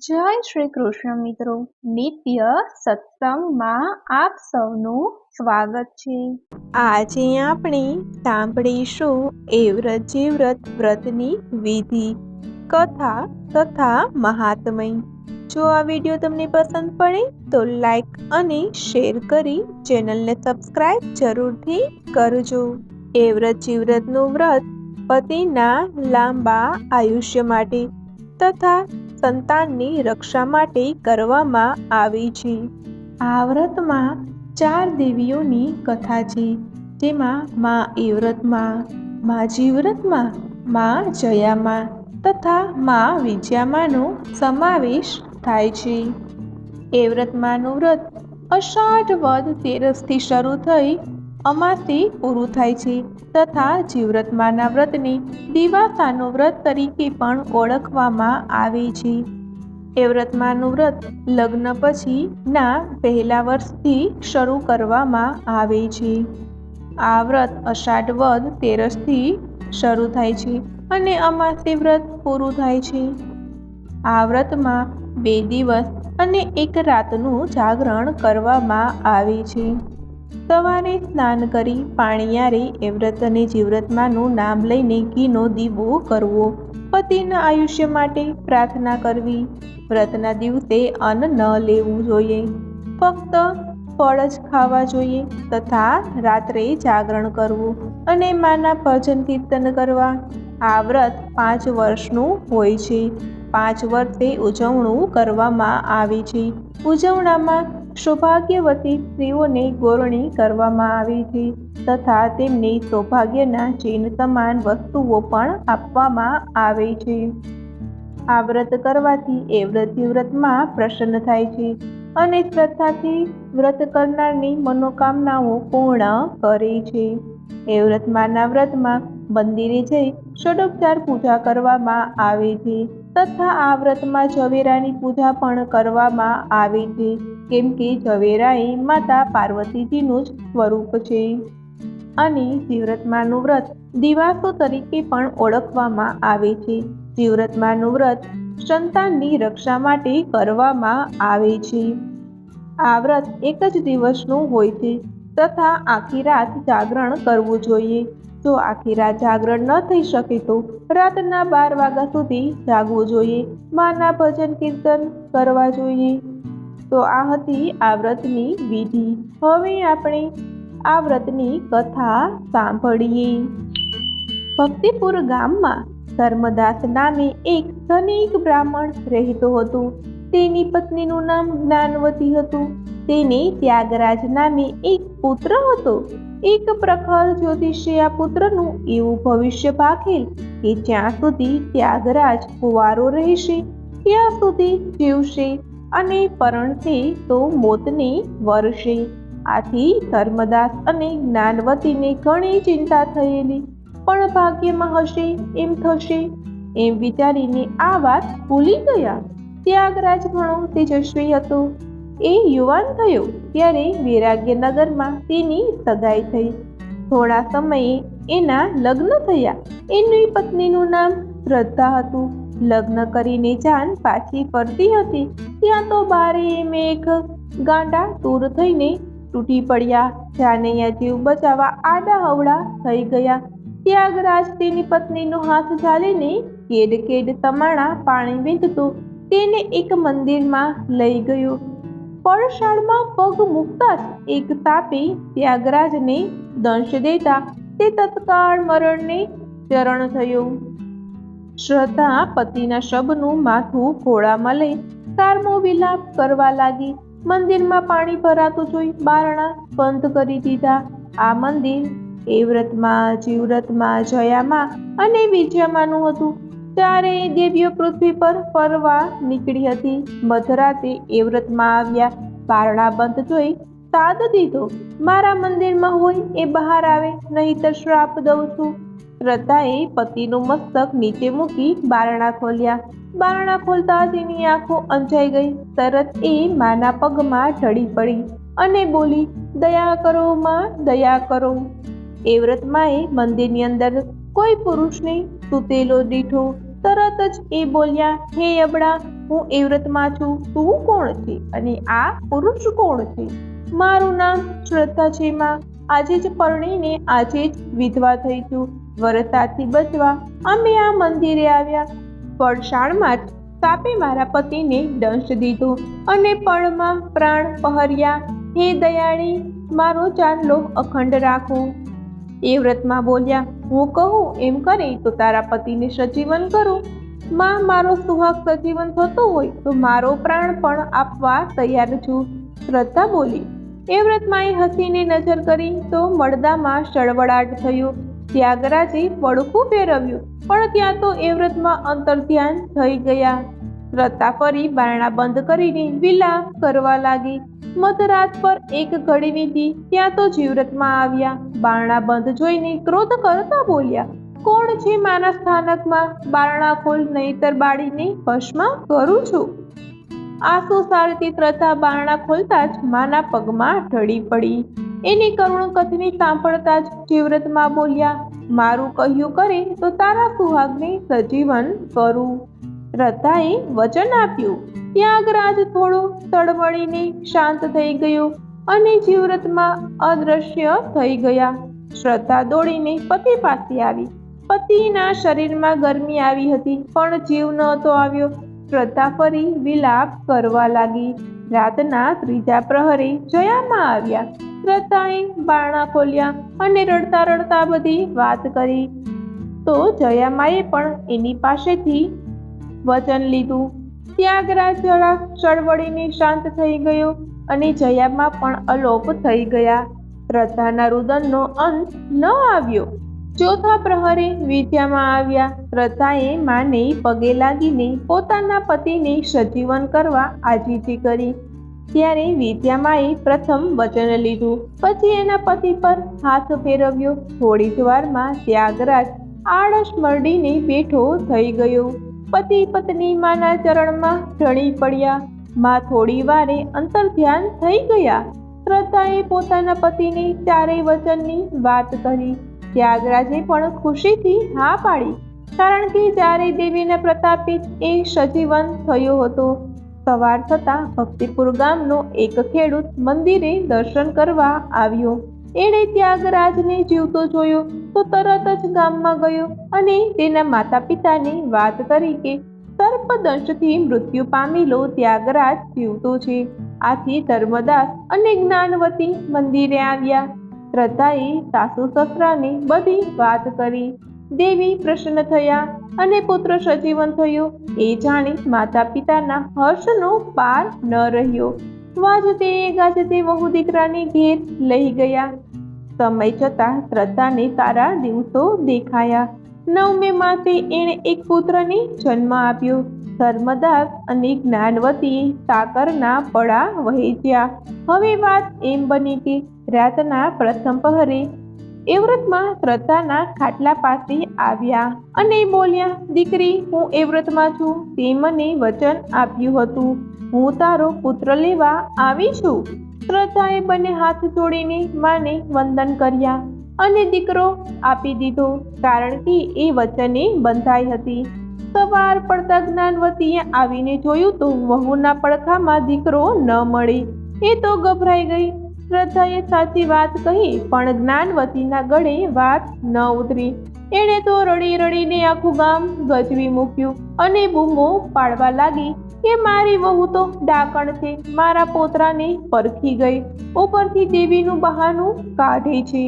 જય શ્રી કૃષ્ણ મિત્રો, નિત્ય સત્સંગમાં આપ સૌનું સ્વાગત છે। આજે આપણે સાંભળીશું એવ્રતજી વ્રતની વિધિ, કથા તથા મહાત્મય। જો આ વિડીયો તમને પસંદ પડે તો લાઈક અને શેર કરી ચેનલને સબસ્ક્રાઇબ જરૂરથી કરજો। એવ્રતજી વ્રતનું વ્રત પતિના લાંબા આયુષ્ય માટે તથા સંતાનની રક્ષા માટે કરવામાં આવે છે। આ વ્રતમાં 4 દેવીઓની કથા છે, જેમાં માં એવ્રતમાં, માં જીવ્રતમાં, માં જયામાં તથા માં વિજયામાંનો સમાવેશ થાય છે। એવ્રતમાંનું વ્રત અષાઢ વદ 13થી શરૂ થઈ અમાસે પૂરું થાય છે તથા જીવ્રતમાંના વ્રતને દિવાસાનું વ્રત તરીકે પણ ઓળખવામાં આવે છે। એવ્રતમાંનું વ્રત લગ્ન પછીના પહેલા વર્ષથી શરૂ કરવામાં આવે છે। આ વ્રત અષાઢ વદ 13થી શરૂ થાય છે અને અમાસે વ્રત પૂરું થાય છે। આ વ્રતમાં 2 દિવસ અને 1 રાતનું જાગરણ કરવામાં આવે છે। સવારે સ્નાન કરી પાણિયારે એવ્રત અને જીવ્રતમાંનું નામ લઈને ઘીનો દીવો કરવો, પતિના આયુષ્ય માટે પ્રાર્થના કરવી। વ્રતના દિવસે અન્ન ન લેવું જોઈએ, ફક્ત ફળ જ ખાવા જોઈએ તથા રાત્રે જાગરણ કરવું અને માના ભજન કીર્તન કરવા। આ વ્રત 5 વર્ષનું હોય છે। 5 વર્ષે ઉજવણું કરવામાં આવે છે। ઉજવણામાં સૌભાગ્યવતી સ્ત્રીઓને ગોરણી કરવામાં આવે છે તથા તેમને સૌભાગ્યના ચિહ્ન સમાન વસ્તુઓ પણ આપવામાં આવે છે। આ વ્રત કરવાથી એવ્રતજી વ્રતમાં પ્રસન્ન થાય છે અને શ્રદ્ધાથી વ્રત કરનારની મનોકામનાઓ પૂર્ણ કરે છે। એવ્રતમાંના વ્રતમાં મંદિરે જઈ ષોડોપચાર પૂજા કરવામાં આવે છે તથા આ વ્રતમાં ઝવેરાની પૂજા પણ કરવામાં આવે છે, કેમ કે ઝવેરા એ માતા પાર્વતીજીનું જ સ્વરૂપ છે। અને જીવ્રતમાંનું વ્રત દિવાસો તરીકે પણ ઓળખવામાં આવે છે। જીવ્રતમાંનું વ્રત સંતાનની રક્ષા માટે કરવામાં આવે છે। આ વ્રત 1 જ દિવસનું હોય છે તથા આખી રાત જાગરણ કરવું જોઈએ। જો આખી રાત જાગરણ ન થઈ શકે તો રાતના 12 વાગ્યા સુધી જાગવું જોઈએ, માના ભજન કીર્તન કરવા જોઈએ। તો આ હતી આ વ્રતની વિધિ। હવે આપણે આ વ્રતની કથા સાંભળીએ। ભક્તિપુર ગામમાં ધર્મદાસ નામે એક ધનિક બ્રાહ્મણ રહેતો હતો। તેની પત્નીનું નામ જ્ઞાનવતી હતું। તેને ત્યાગરાજ નામે એક પુત્ર હતો। એક પ્રખર જ્યોતિષે આ પુત્રનું એવું ભવિષ્ય ભાખેલ કે જ્યાં સુધી ત્યાગરાજ કુંવારો રહેશે ત્યાં સુધી જીવશે અને પરણશે તો મોતને વરશે। આથી ધર્મદાસ અને જ્ઞાનવતીને ઘણી ચિંતા થયેલી, પણ ભાગ્યમાં હશે એમ થશે એમ વિચારીને આ વાત ભૂલી ગયા। ત્યાગરાજ ઘણો તેજસ્વી હતો। એ યુવાન થયો ત્યારે વૈરાગ્યનગરમાં તેની સગાઈ થઈ। થોડા સમયે એના લગ્ન થયા। એની પત્નીનું નામ શ્રદ્ધા હતું। લગ્ન કરીને જાન પાછી ફરતી હતી ત્યાં તો બારે મેઘ ગાંડા તૂર થઈને તૂટી પડ્યા। જાનૈયા જીવ બચાવવા આડા અવળા થઈ ગયા। ત્યાગરાજ તેની પત્નીનો હાથ ઝાલીને કેડ કેડ તમાણા પાણી વીંધતો તેને એક મંદિરમાં લઈ ગયો। પડશાળમાં પગ મૂકતા જ એક સાપે ત્યાગરાજને દંશ દેતા તે તત્કાળ મરણને ચરણ થયો। શ્રદ્ધા પતિના શબનું માથું ઘોડામાં લઈ કારમો વિલાપ કરવા લાગી। મંદિરમાં પાણી ભરાતું જોઈ બારણા બંધ કરી દીધા। આ મંદિર એવ્રતમાં, જીવ્રતમાં, જયામાં અને વિજયામાંનું હતું। ચારેય દેવીઓ પૃથ્વી પર ફરવા નીકળી હતી। મધરાતે એવ્રતમાં આવ્યા। બારણા બંધ જોઈ સાદ દીધો, મારા મંદિરમાં હોય એ બહાર આવે, નહીંતર શ્રાપ દઉં છું। શ્રદ્ધાએ પતિનું મસ્તક નીચે મૂકી બારણા ખોલ્યા। બારણા ખોલતા જ એની આંખો અંજાઈ ગઈ। તરત એ માના પગમાં ઢળી પડી અને બોલી, દયા કરો માં, દયા કરો। એવ્રતમાં એ મંદિરની અંદર કોઈ પુરુષને સૂતેલો દીઠો। તરત જ એ બોલ્યા, હે અબળા, હું એવ્રતમાં છું, તું કોણ છે અને આ પુરુષ કોણ છે? મારું નામ શ્રદ્ધા છે માં, આજે જ પરણીને આજે જ વિધવા થઈ છું. વરસાદથી બચવા અમે આ મંદિરે આવ્યા. પડશાળમાં જ સાપે મારા પતિને દંશ દીધો અને પળમાં પ્રાણ પહર્યા. હે દયાળી, મારો ચાંદલો અખંડ રાખો. એ વ્રતમાં બોલ્યા, હું કહું એમ કરે તો તારા પતિને સજીવન કરું. માં, મારો સુહાગ સજીવન થતો હોય તો મારો પ્રાણ પણ આપવા તૈયાર છું. શ્રદ્ધા બોલી. એ વ્રતમાં હસીને નજર કરી તો મળદામાં સળવળાટ થયો. ત્યાગરાજે પડખું ફેરવ્યું પણ ત્યાં તો એ વ્રતમાં અંતર્ધ્યાન થઈ ગયા. શ્રદ્ધા ફરી બારણા બંધ કરીને વિલાપ કરવા લાગી. મધરાત પર એક ઘડી વીતી ત્યાં તો જીવ્રતમાં આવ્યા. બારણા બંધ જોઈને ક્રોધ કરતા બોલ્યા, કોણ છે મારા સ્થાનકમાં? બારણા ખોલ, નહીતર બાળીને ભસ્મ કરું છું. આંસુ સારતી શ્રદ્ધા બારણા ખોલતા જ માના પગમાં ઢળી પડી. એની કરુણ કથની સાંભળતા જ જીવ્રતમાં બોલ્યા, મારું કહ્યું કરે તો તારા સુહાગને સજીવન કરું. શ્રદ્ધાએ વચન આપ્યું. ત્યાગરાજ થોડો તડમડીને શાંત થઈ ગયો અને જીવ્રતમાં અદૃશ્ય થઈ ગયા. શ્રદ્ધા દોડીને પતિ પાસે આવી. પતિના શરીરમાં ગરમી આવી હતી પણ જીવ નહોતો આવ્યો. શ્રદ્ધા ફરી વિલાપ કરવા લાગી. રાતના ત્રીજા પ્રહરે જયામાં આવ્યા. શ્રદ્ધાએ બારણા ખોલ્યા અને રડતા રડતા બધી વાત કરી. તો જયામાએ પણ એની પાસેથી વચન લીધું. ત્યાગરાજ જરા ચળવળીને શાંત થઈ ગયો અને જયામાં પણ અલોપ થઈ ગયા. શ્રદ્ધાના રુદનનો અંત ન આવ્યો. ચોથા પ્રહરે વિદ્યામાં આવ્યા. શ્રદ્ધાએ માને પગે લાગીને પોતાના પતિને સજીવન કરવા આજીજી કરી. ત્યારે વિદ્યામાએ પ્રથમ વચન લીધું, પછી એના પતિ પર હાથ ફેરવ્યો. થોડી જ વારમાં ત્યાગરાજ આળસ મરડીને બેઠો થઈ ગયો. પતિ પત્ની માના ચરણમાં ઢળી પડ્યા. માં થોડી વારે અંતર્ધ્યાન થઈ ગયા. શ્રદ્ધાએ પોતાના પતિને ચારેય વચનની વાત કરી. ત્યાગરાજે પણ ખુશીથી હા પાડી, કારણ કે ચારેય દેવીના પ્રતાપે જ એ સજીવન થયો હતો. સવાર થતાં ભક્તિપુર ગામનો એક ખેડૂત મંદિરે દર્શન કરવા આવ્યો. એણે ત્યાગરાજને જીવતો જોયો તો તરત જ ગામમાં ગયો અને તેના માતા પિતાને વાત કરી કે સર્પદંશથી મૃત્યુ પામેલો ત્યાગરાજ જીવતો છે. આથી ધર્મદાસ અને જ્ઞાનવતી મંદિરે આવ્યા. શ્રદ્ધાએ સાસુ સસરાને બધી વાત કરી. દેવી પ્રસન્ન થયા અને પુત્ર સજીવન થયો. એ જાણી માતા પિતાના હર્ષનો પાર ન રહ્યો. વાજતે ગાજતે વહુ દીકરાને ઘેર લઈ ગયા. સમય જતાં શ્રદ્ધાને સારા દિવસો દેખાયા. 9મે માસે એણે એક પુત્રને જન્મ આપ્યો. ધર્મદાસ અને જ્ઞાનવતીએ સાકરના પડા વહેંચ્યા. હવે વાત એમ બની કે રાતના પ્રથમ પહરે એ વ્રતમાં શ્રદ્ધાના ખાટલા પાસે આવ્યા અને બોલ્યા, દીકરી, હું એ વ્રતમાં છું. તે મને વચન આપ્યું હતું. હું તારો પુત્ર લેવા આવી છું. શ્રદ્ધાએ બંને હાથ જોડીને માને વંદન કર્યા અને દીકરો આપી દીધો, કારણ કે એ વચને બંધાઈ હતી. સવાર પડતા જ્ઞાનવતીએ આવીને જોયું તો વહુના પડખામાં દીકરો ન મળે. એ તો ગભરાઈ ગઈ. શ્રદ્ધાએ સાચી વાત કહી પણ જ્ઞાનવતીના ગળે વાત ન ઉતરી. એણે તો રડી રડીને આખું ગામ ગજવી મૂક્યું અને બૂમો પાડવા લાગી કે મારી વહુ તો ડાકણ છે, મારા પોતરાને પરખી ગઈ, ઉપરથી દેવીનું બહાનું કાઢે છે.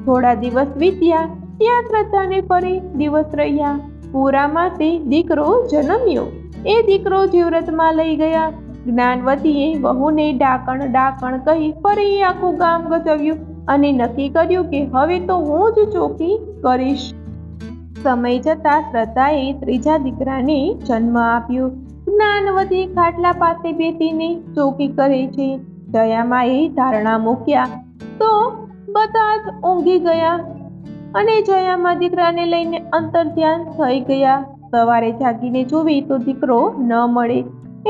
થોડા દિવસ વીત્યા. ત્યાં શ્રદ્ધાને ફરી દિવસ રહ્યા. પૂરામાં તે દીકરો જન્મ્યો. એ દીકરો જીવ્રતમાં લઈ ગયા. જ્ઞાનવતીએ વહુને ડાકણ ડાકણ કહી ફરી આખું ગામ ગજવ્યું અને નક્કી કર્યું કે હવે તો હું જ ચોકી કરીશ. સમય જતાં શ્રદ્ધાએ ત્રીજા દીકરાને જન્મ આપ્યો. જ્ઞાનવતી ખાટલા પાસે બેસીને ચોકી કરે છે. જયામાએ ધારણા મૂક્યા તો બધા જ ઊંઘી ગયા અને જયામાં દીકરાને લઈને અંતર્ધ્યાન થઈ ગયા. સવારે જાગીને જોવી તો દીકરો ન મળે.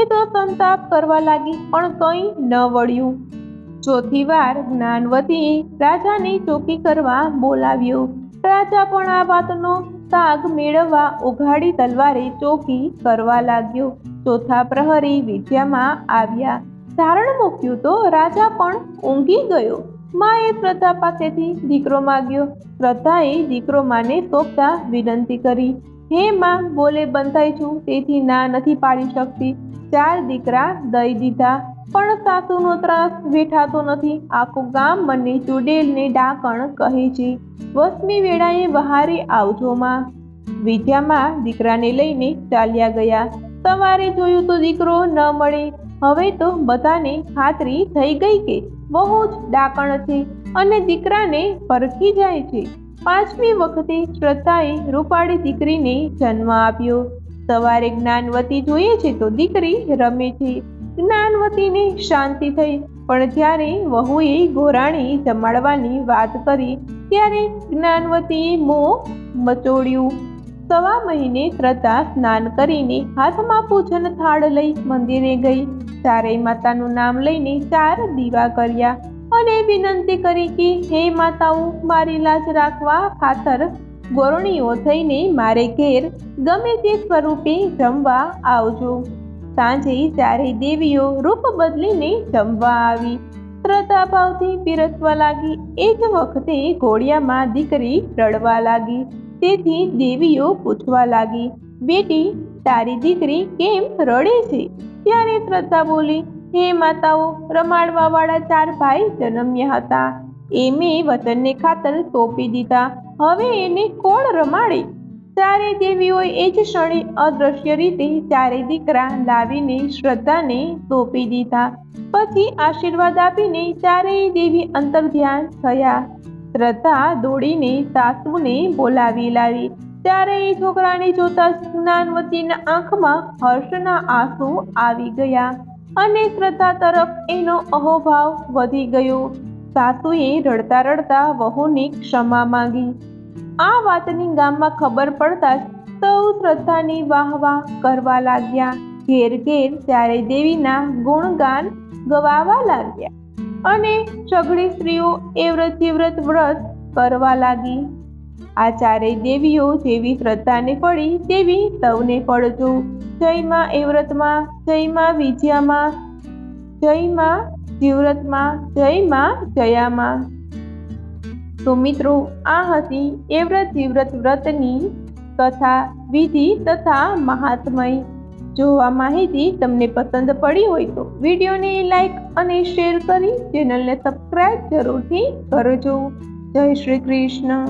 એ તો સંતાપ કરવા લાગી પણ કંઈ ન વળ્યું. ચોથી વાર જ્ઞાનવતીએ રાજાને ચોકી કરવા બોલાવ્યો. રાજા પણ આ વાતનો તાગ મેળવવા ઉઘાડી તલવારે ચોકી કરવા લાગ્યો. ચોથા પ્રહરે વિદ્યામાં આવ્યા. ધારણ મૂક્યું તો રાજા પણ ઊંઘી ગયો. માએ શ્રદ્ધા પાસેથી દીકરો માગ્યો. શ્રદ્ધાએ દીકરો માને સોંપતા વિનંતી કરી, હે માં, બોલે બંધાઈ છું તેથી ના નથી પાડી શકતી. 4 દીકરા દઈ દીધા, પણ સાસુનો ત્રાસ વેઠાતો નથી. આખું ગામ મને ચૂડેલ ને ડાકણ કહે છે. 8મી વેળાએ વહારે આવજો માં. વિદ્યામાં દીકરાને લઈને ચાલ્યા ગયા. સવારે જોયું તો દીકરો ન મળે. હવે તો બધાને ખાતરી થઈ ગઈ કે બહુ જ ડાકણ છે અને દીકરાને પરખી જાય છે. 5મી વખતે શ્રદ્ધાએ રૂપાળી દીકરીને જન્મ આપ્યો. સવારે જ્ઞાનવતી જોઈએ છે તો દીકરી રમે છે. જ્ઞાનવતીને શાંતિ થઈ, પણ જ્યારે વહુએ ગોરાણી જમાડવાની વાત કરી ત્યારે જ્ઞાનવતીએ મોં મચોડ્યું. 1.25 મહિને શ્રદ્ધા સ્નાન કરીને હાથમાં પૂજન થાળ લઈ મંદિરે ગઈ. ચારેય માતાનું નામ લઈને 4 દીવા કર્યા અને વિનંતી કરી કે હે માતાઓ, મારી લાજ રાખવા ખાતર ગોરણીઓ થઈને મારે ઘેર ગમે તે સ્વરૂપે જમવા આવજો. સાંજે ચારેય દેવીઓ રૂપ બદલીને જમવા આવી. શ્રદ્ધા ભાવથી પીરસવા લાગી. એ જ વખતે ઘોડિયામાં દીકરી રડવા લાગી. તેથી દેવીઓ પૂછવા લાગી, બેટી, તારી દીકરી કેમ રડે છે? ત્યારે શ્રદ્ધા બોલી, હે માતાઓ, રમાડવા વાળા 4 ભાઈ જન્મ્યા હતા. એ મેં વચનને ખાતર સોંપી દીધા. હવે એને કોણ રમાડે? 4 દેવીઓએ એ જ ક્ષણે અદ્રશ્ય રીતે 4 દીકરા લાવીને શ્રદ્ધાને સોંપી દીધા. પછી આશીર્વાદ આપીને 4 દેવી અંતર્ધ્યાન થયા. શ્રદ્ધા દોડીને સાસુને બોલાવી લાવી. ત્યારે એ છોકરાને જોતા જ્ઞાનવતીના આંખમાં હર્ષના આંસુ આવી ગયા અને શ્રદ્ધા તરફ એનો અહોભાવ વધી ગયો. સાસુએ રડતા રડતા વહુની ક્ષમા માંગી. આ વાતની ગામમાં ખબર પડતા જ સૌ શ્રદ્ધાની વાહવાહ કરવા લાગ્યા. ઘેર ઘેર 4 દેવીના ગુણગાન ગવાવા લાગ્યા અને સઘળી સ્ત્રીઓ એ વ્રત કરવા લાગી. આ 4 દેવીઓ જેવી શ્રદ્ધાને ફળી તેવી સૌને ફળજો. જય માં એ વ્રતમાં, જય માં વિદ્યામાં, જય માં જીવ્રતમાં, જય માં જયામાં. તો મિત્રો, આ હતી એ જીવ્રત વ્રતની કથા, વિધિ તથા મહાત્મય. જો આ માહિતી તમને પસંદ પડી હોય તો વિડીયોને લાઈક અને શેર કરી ચેનલને સબસ્ક્રાઈબ જરૂરથી કરજો. જય શ્રી કૃષ્ણ.